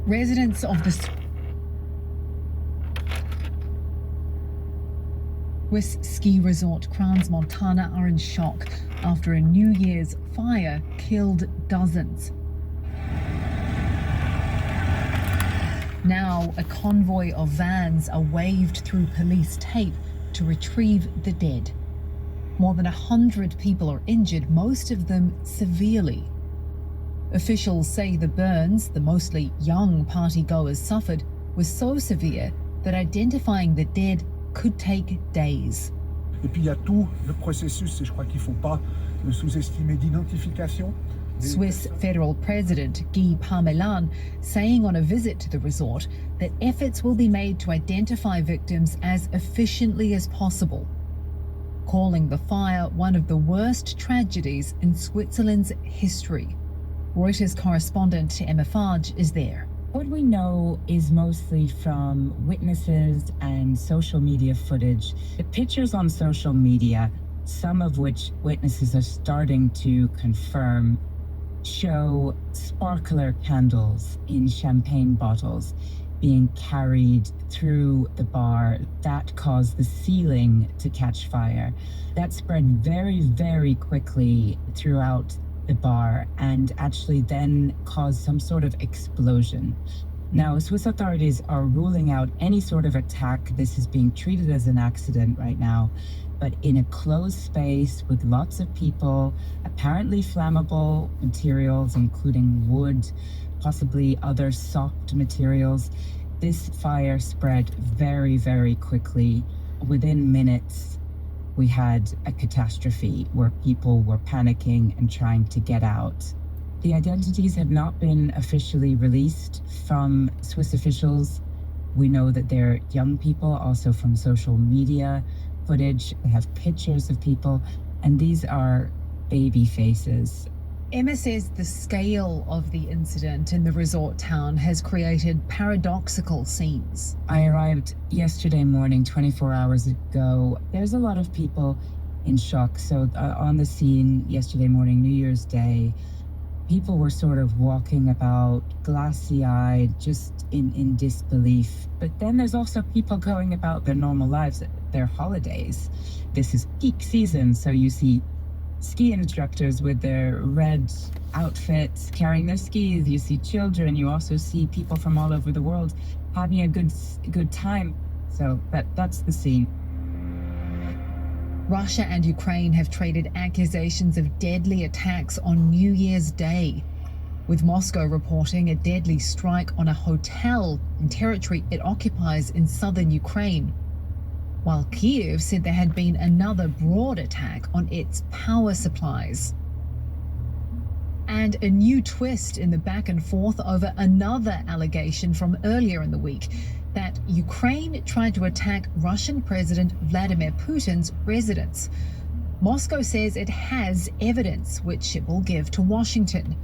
Residents of the Swiss ski resort Crans Montana are in shock after a New Year's fire killed dozens. Now, a convoy of vans are waved through police tape to retrieve the dead. More than 100 people are injured, most of them severely. Officials say the burns the mostly young partygoers suffered was so severe that identifying the dead could take days. Et puis il y a tout le processus, et je crois qu'il ne faut pas le sous-estimer, d'identification. Swiss federal president Guy Parmelin saying on a visit to the resort that efforts will be made to identify victims as efficiently as possible, calling the fire one of the worst tragedies in Switzerland's history. Reuters correspondent Emma Farge is there. What we know is mostly from witnesses and social media footage. The pictures on social media, some of which witnesses are starting to confirm, show sparkler candles in champagne bottles being carried through the bar. That caused the ceiling to catch fire. That spread very, very quickly throughout the bar and actually then caused some sort of explosion. Now, Swiss authorities are ruling out any sort of attack. This is being treated as an accident right now, but in a closed space with lots of people, apparently flammable materials, including wood, possibly other soft materials. This fire spread very, very quickly. Within minutes, we had a catastrophe where people were panicking and trying to get out. The identities have not been officially released from Swiss officials. We know that they're young people, also from social media footage. They have pictures of people, and these are baby faces. Emma says the scale of the incident in the resort town has created paradoxical scenes. I arrived yesterday morning, 24 hours ago. There's a lot of people in shock. So on the scene yesterday morning, New Year's Day, people were sort of walking about glassy-eyed, just in disbelief. But then there's also people going about their normal lives, their holidays. This is peak season, so you see ski instructors with their red outfits carrying their skis. You see children. You also see people from all over the world having a good time. So that's the scene. Russia and Ukraine have traded accusations of deadly attacks on New Year's Day, with Moscow reporting a deadly strike on a hotel in territory it occupies in southern Ukraine, while Kyiv said there had been another broad attack on its power supplies. And a new twist in the back and forth over another allegation from earlier in the week that Ukraine tried to attack Russian President Vladimir Putin's residence. Moscow says it has evidence which it will give to Washington.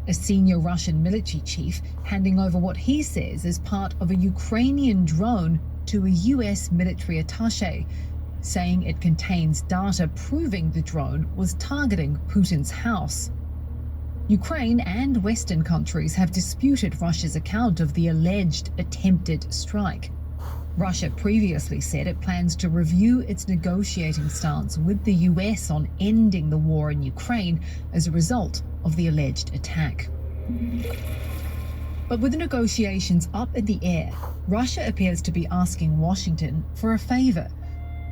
A senior Russian military chief handing over what he says is part of a Ukrainian drone to a US military attaché, saying it contains data proving the drone was targeting Putin's house. Ukraine and Western countries have disputed Russia's account of the alleged attempted strike. Russia previously said it plans to review its negotiating stance with the US on ending the war in Ukraine as a result of the alleged attack. But with the negotiations up in the air, Russia appears to be asking Washington for a favor.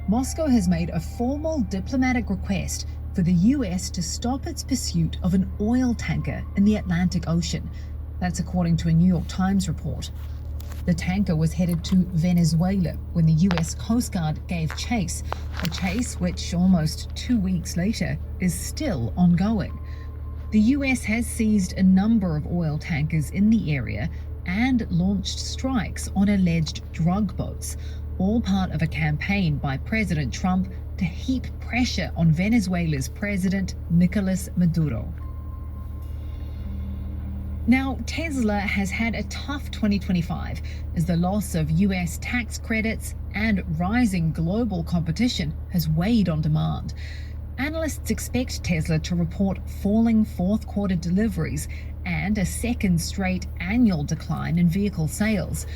Moscow has made a formal diplomatic request for the US to stop its pursuit of an oil tanker in the Atlantic Ocean. That's according to a New York Times report. The tanker was headed to Venezuela when the US Coast Guard gave chase, a chase which almost 2 weeks later is still ongoing. The US has seized a number of oil tankers in the area and launched strikes on alleged drug boats, all part of a campaign by President Trump to heap pressure on Venezuela's president, Nicolas Maduro. Now, Tesla has had a tough 2025 as the loss of US tax credits and rising global competition has weighed on demand. Analysts expect Tesla to report falling fourth quarter deliveries and a second straight annual decline in vehicle sales.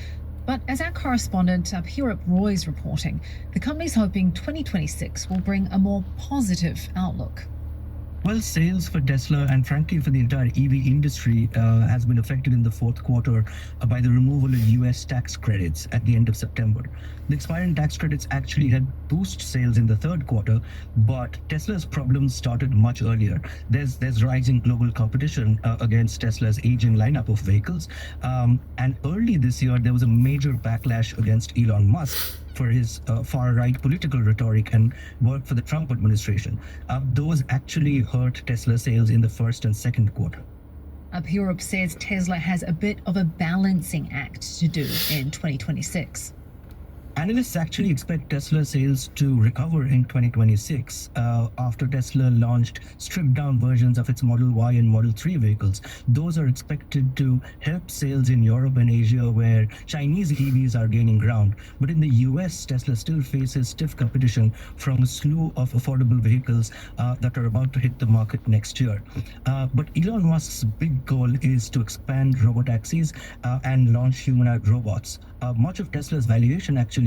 But as our correspondent up here at Roy is reporting, the company's hoping 2026 will bring a more positive outlook. Well, sales for Tesla and frankly for the entire EV industry has been affected in the fourth quarter by the removal of US tax credits at the end of September. The expiring tax credits actually had boosted sales in the third quarter, but Tesla's problems started much earlier. There's rising global competition against Tesla's aging lineup of vehicles. And early this year, there was a major backlash against Elon Musk for his far-right political rhetoric and work for the Trump administration. Those actually hurt Tesla sales in the first and second quarter. Up Europe says Tesla has a bit of a balancing act to do in 2026. Analysts actually expect Tesla sales to recover in 2026 after Tesla launched stripped-down versions of its Model Y and Model 3 vehicles. Those are expected to help sales in Europe and Asia, where Chinese EVs are gaining ground. But in the US, Tesla still faces stiff competition from a slew of affordable vehicles that are about to hit the market next year. But Elon Musk's big goal is to expand robotaxis and launch humanoid robots. Much of Tesla's valuation actually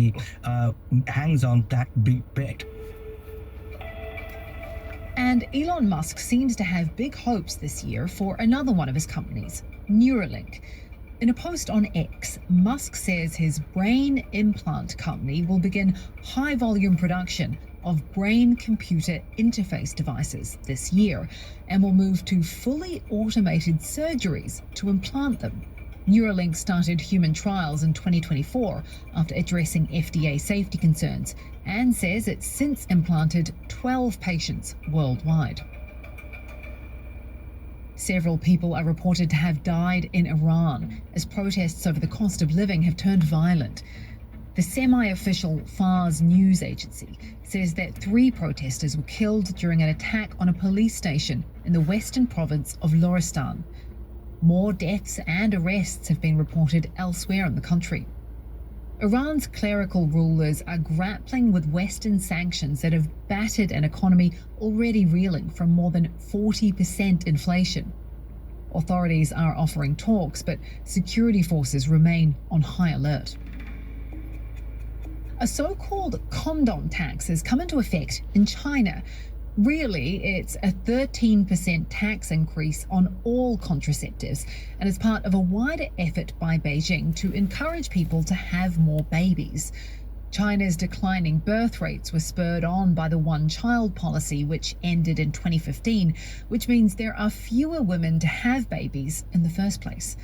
hangs on that big bet. And Elon Musk seems to have big hopes this year for another one of his companies, Neuralink. In a post on X, Musk says his brain implant company will begin high-volume production of brain-computer interface devices this year and will move to fully automated surgeries to implant them. Neuralink started human trials in 2024 after addressing FDA safety concerns and says it's since implanted 12 patients worldwide. Several people are reported to have died in Iran as protests over the cost of living have turned violent. The semi-official Fars news agency says that 3 protesters were killed during an attack on a police station in the western province of Loristan. More deaths and arrests have been reported elsewhere in the country. Iran's clerical rulers are grappling with Western sanctions that have battered an economy already reeling from more than 40% inflation. Authorities are offering talks, but security forces remain on high alert. A so-called condom tax has come into effect in China. Really, it's a 13% tax increase on all contraceptives and is part of a wider effort by Beijing to encourage people to have more babies. China's declining birth rates were spurred on by the one-child policy, which ended in 2015, which means there are fewer women to have babies in the first place.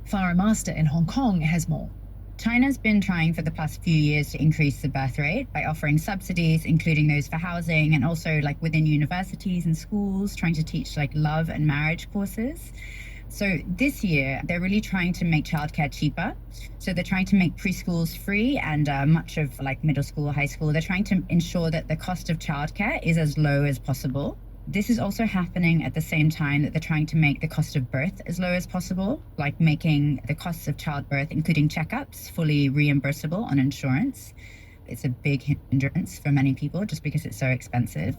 Farah Master in Hong Kong has more. China's been trying for the past few years to increase the birth rate by offering subsidies, including those for housing, and also within universities and schools, trying to teach love and marriage courses. So this year, they're really trying to make childcare cheaper. So they're trying to make preschools free and much of middle school, high school. They're trying to ensure that the cost of childcare is as low as possible. This is also happening at the same time that they're trying to make the cost of birth as low as possible, like making the costs of childbirth, including checkups, fully reimbursable on insurance. It's a big hindrance for many people just because it's so expensive.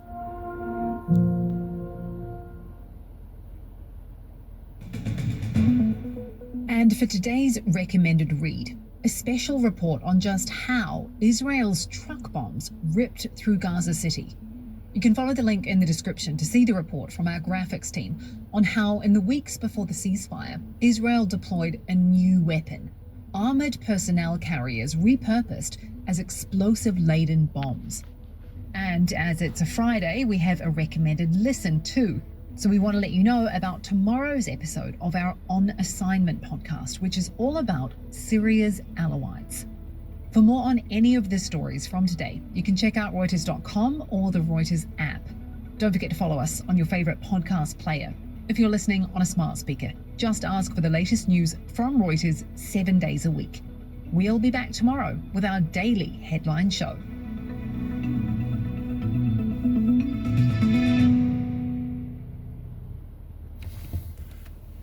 And for today's recommended read, a special report on just how Israel's truck bombs ripped through Gaza City. You can follow the link in the description to see the report from our graphics team on how, in the weeks before the ceasefire, Israel deployed a new weapon, armored personnel carriers repurposed as explosive-laden bombs. And as it's a Friday, we have a recommended listen too. So we want to let you know about tomorrow's episode of our On Assignment podcast, which is all about Syria's Alawites. For more on any of the stories from today, you can check out Reuters.com or the Reuters app. Don't forget to follow us on your favorite podcast player. If you're listening on a smart speaker, just ask for the latest news from Reuters 7 days a week. We'll be back tomorrow with our daily headline show.